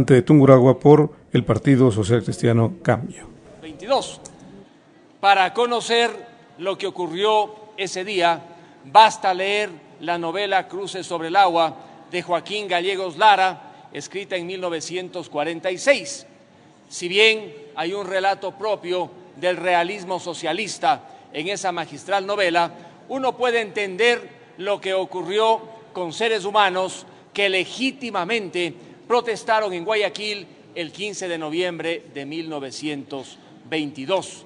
de Tungurahua por el Partido Social Cristiano Cambio. 22. Para conocer lo que ocurrió ese día, basta leer la novela Cruces sobre el agua de Joaquín Gallegos Lara, escrita en 1946. Si bien hay un relato propio del realismo socialista en esa magistral novela, uno puede entender lo que ocurrió con seres humanos que legítimamente protestaron en Guayaquil el 15 de noviembre de 1922.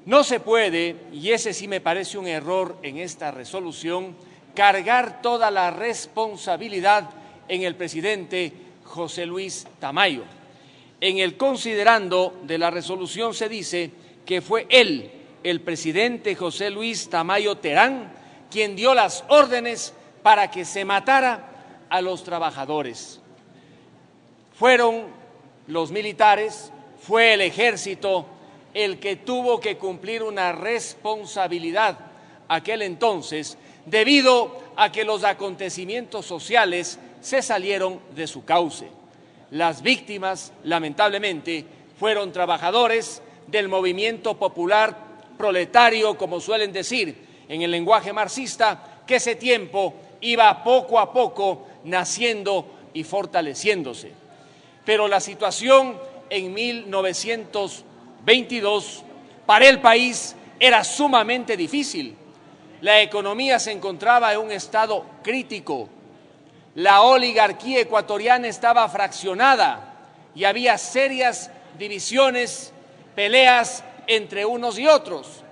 No se puede, y ese sí me parece un error en esta resolución, cargar toda la responsabilidad en el presidente José Luis Tamayo. En el considerando de la resolución se dice que fue él, el presidente José Luis Tamayo Terán, quien dio las órdenes para que se matara a los trabajadores. Fueron los militares, fue el ejército el que tuvo que cumplir una responsabilidad aquel entonces, debido a que los acontecimientos sociales se salieron de su cauce. Las víctimas, lamentablemente, fueron trabajadores del movimiento popular proletario, como suelen decir en el lenguaje marxista, que ese tiempo iba poco a poco naciendo y fortaleciéndose. Pero la situación en 1922 para el país era sumamente difícil. La economía se encontraba en un estado crítico. La oligarquía ecuatoriana estaba fraccionada y había serias divisiones, peleas entre unos y otros.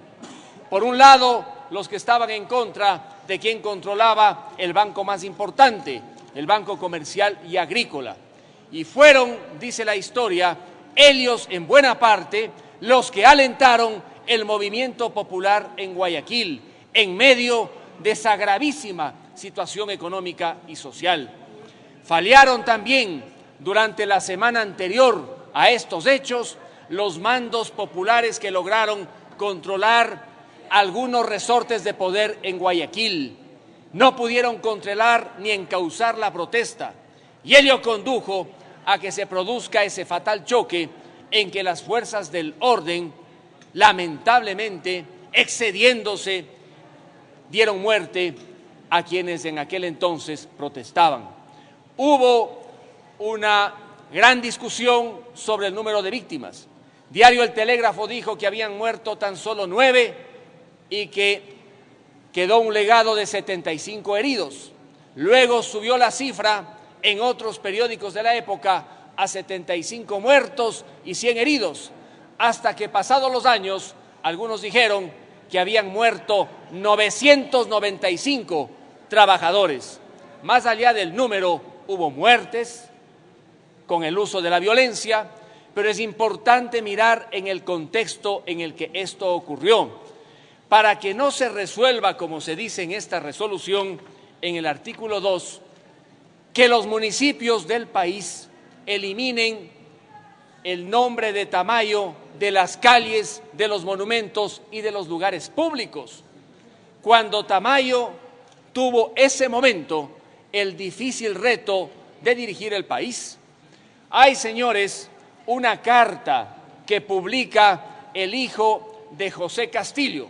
Por un lado, los que estaban en contra de quien controlaba el banco más importante, el Banco Comercial y Agrícola. Y fueron, dice la historia, ellos en buena parte los que alentaron el movimiento popular en Guayaquil, en medio de esa gravísima situación económica y social. Fallaron también durante la semana anterior a estos hechos los mandos populares que lograron controlar algunos resortes de poder en Guayaquil. No pudieron controlar ni encauzar la protesta y ello condujo a que se produzca ese fatal choque en que las fuerzas del orden, lamentablemente, excediéndose, dieron muerte a quienes en aquel entonces protestaban. Hubo una gran discusión sobre el número de víctimas. Diario El Telégrafo dijo que habían muerto tan solo 9 y que quedó un legado de 75 heridos. Luego subió la cifra en otros periódicos de la época a 75 muertos y 100 heridos, hasta que pasados los años, algunos dijeron que habían muerto 995 trabajadores. Más allá del número, hubo muertes con el uso de la violencia, pero es importante mirar en el contexto en el que esto ocurrió, para que no se resuelva, como se dice en esta resolución, en el artículo 2, que los municipios del país eliminen el nombre de Tamayo de las calles, de los monumentos y de los lugares públicos, cuando Tamayo tuvo ese momento el difícil reto de dirigir el país. Hay, señores, una carta que publica el hijo de José Castillo.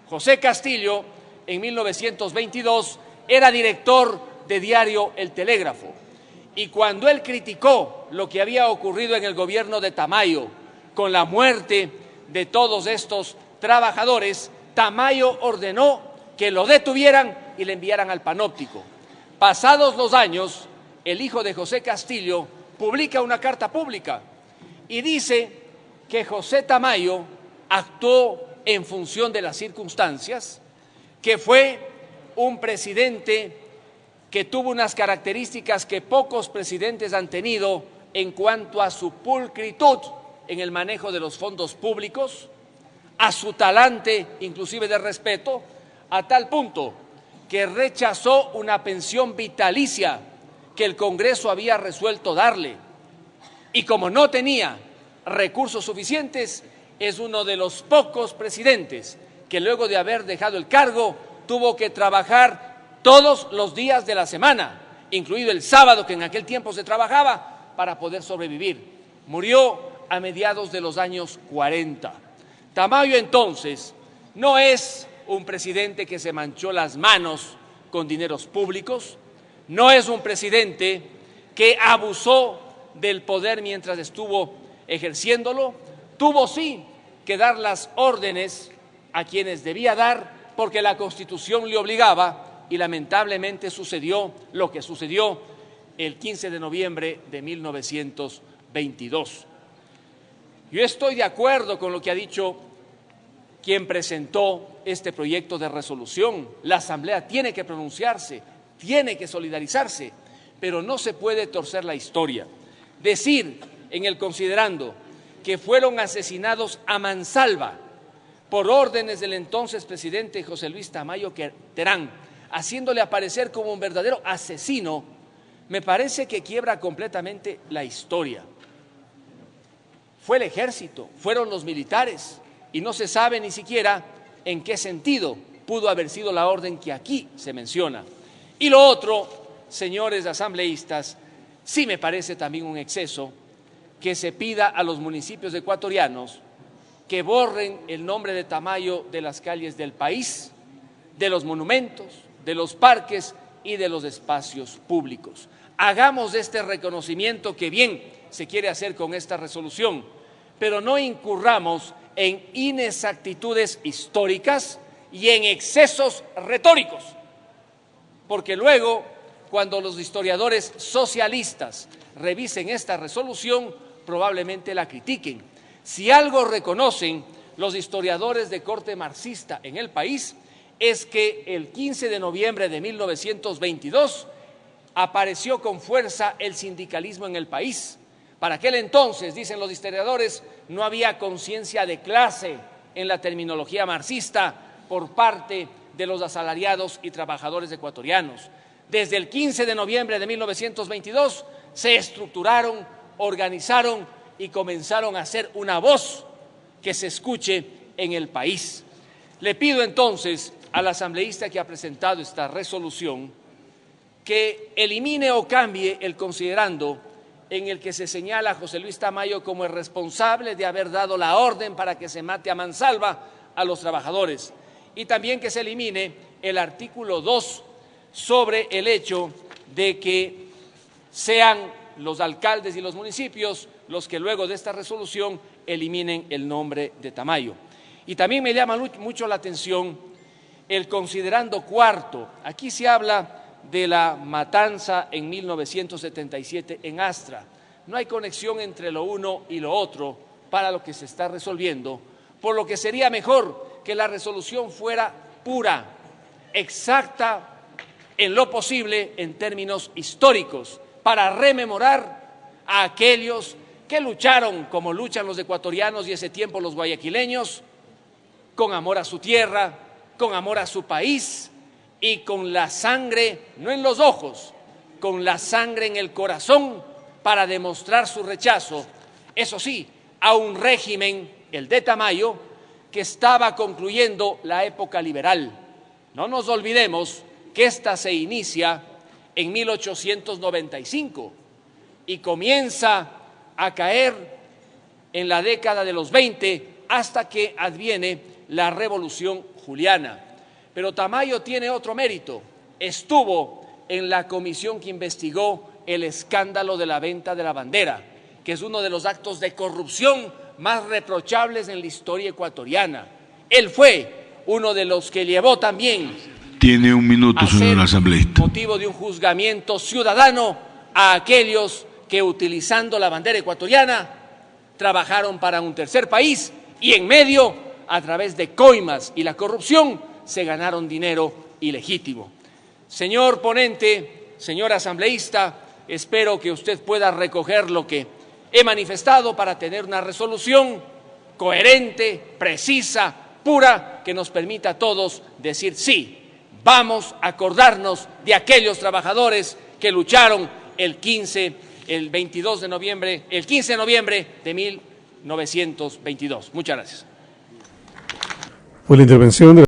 José Castillo, en 1922, era director de diario El Telégrafo. Y cuando él criticó lo que había ocurrido en el gobierno de Tamayo con la muerte de todos estos trabajadores, Tamayo ordenó que lo detuvieran y le enviaran al panóptico. Pasados los años, el hijo de José Castillo publica una carta pública y dice que José Tamayo actuó en función de las circunstancias, que fue un presidente que tuvo unas características que pocos presidentes han tenido en cuanto a su pulcritud en el manejo de los fondos públicos, a su talante inclusive de respeto, a tal punto que rechazó una pensión vitalicia que el Congreso había resuelto darle. Y como no tenía recursos suficientes, es uno de los pocos presidentes que luego de haber dejado el cargo tuvo que trabajar todos los días de la semana, incluido el sábado, que en aquel tiempo se trabajaba, para poder sobrevivir. Murió a mediados de los años 40. Tamayo entonces no es un presidente que se manchó las manos con dineros públicos, no es un presidente que abusó del poder mientras estuvo ejerciéndolo. Tuvo sí que dar las órdenes a quienes debía dar porque la Constitución le obligaba y lamentablemente sucedió lo que sucedió el 15 de noviembre de 1922. Yo estoy de acuerdo con lo que ha dicho quien presentó este proyecto de resolución. La Asamblea tiene que pronunciarse, tiene que solidarizarse, pero no se puede torcer la historia. Decir en el considerando que fueron asesinados a mansalva por órdenes del entonces presidente José Luis Tamayo Terán, haciéndole aparecer como un verdadero asesino, me parece que quiebra completamente la historia. Fue el ejército, fueron los militares, y no se sabe ni siquiera en qué sentido pudo haber sido la orden que aquí se menciona. Y lo otro, señores asambleístas, sí me parece también un exceso que se pida a los municipios ecuatorianos que borren el nombre de Tamayo de las calles del país, de los monumentos, de los parques y de los espacios públicos. Hagamos este reconocimiento que bien se quiere hacer con esta resolución, pero no incurramos en inexactitudes históricas y en excesos retóricos, porque luego, cuando los historiadores socialistas revisen esta resolución, probablemente la critiquen. Si algo reconocen los historiadores de corte marxista en el país, es que el 15 de noviembre de 1922 apareció con fuerza el sindicalismo en el país. Para aquel entonces, dicen los historiadores, no había conciencia de clase en la terminología marxista por parte de los asalariados y trabajadores ecuatorianos. Desde el 15 de noviembre de 1922 se estructuraron, organizaron y comenzaron a hacer una voz que se escuche en el país. Le pido entonces al asambleísta que ha presentado esta resolución que elimine o cambie el considerando en el que se señala a José Luis Tamayo como el responsable de haber dado la orden para que se mate a mansalva a los trabajadores, y también que se elimine el artículo 2 sobre el hecho de que sean los alcaldes y los municipios los que luego de esta resolución eliminen el nombre de Tamayo. Y también me llama mucho la atención el considerando cuarto. Aquí se habla de la matanza en 1977 en Astra. No hay conexión entre lo uno y lo otro para lo que se está resolviendo, por lo que sería mejor que la resolución fuera pura, exacta en lo posible en términos históricos, para rememorar a aquellos que lucharon como luchan los ecuatorianos y ese tiempo los guayaquileños, con amor a su tierra, con amor a su país y con la sangre, no en los ojos, con la sangre en el corazón para demostrar su rechazo, eso sí, a un régimen, el de Tamayo, que estaba concluyendo la época liberal. No nos olvidemos que esta se inicia en 1895 y comienza a caer en la década de los 20 hasta que adviene la Revolución Juliana. Pero Tamayo tiene otro mérito. Estuvo en la comisión que investigó el escándalo de la venta de la bandera, que es uno de los actos de corrupción más reprochables en la historia ecuatoriana. Él fue uno de los que llevó también. Tiene un minuto, señor asambleísta. Motivo de un juzgamiento ciudadano a aquellos que, utilizando la bandera ecuatoriana, trabajaron para un tercer país y en medio, a través de coimas y la corrupción, se ganaron dinero ilegítimo. Señor ponente, señor asambleísta, espero que usted pueda recoger lo que he manifestado para tener una resolución coherente, precisa, pura, que nos permita a todos decir sí, vamos a acordarnos de aquellos trabajadores que lucharon el 15 de noviembre de 1922. Muchas gracias. Fue la intervención de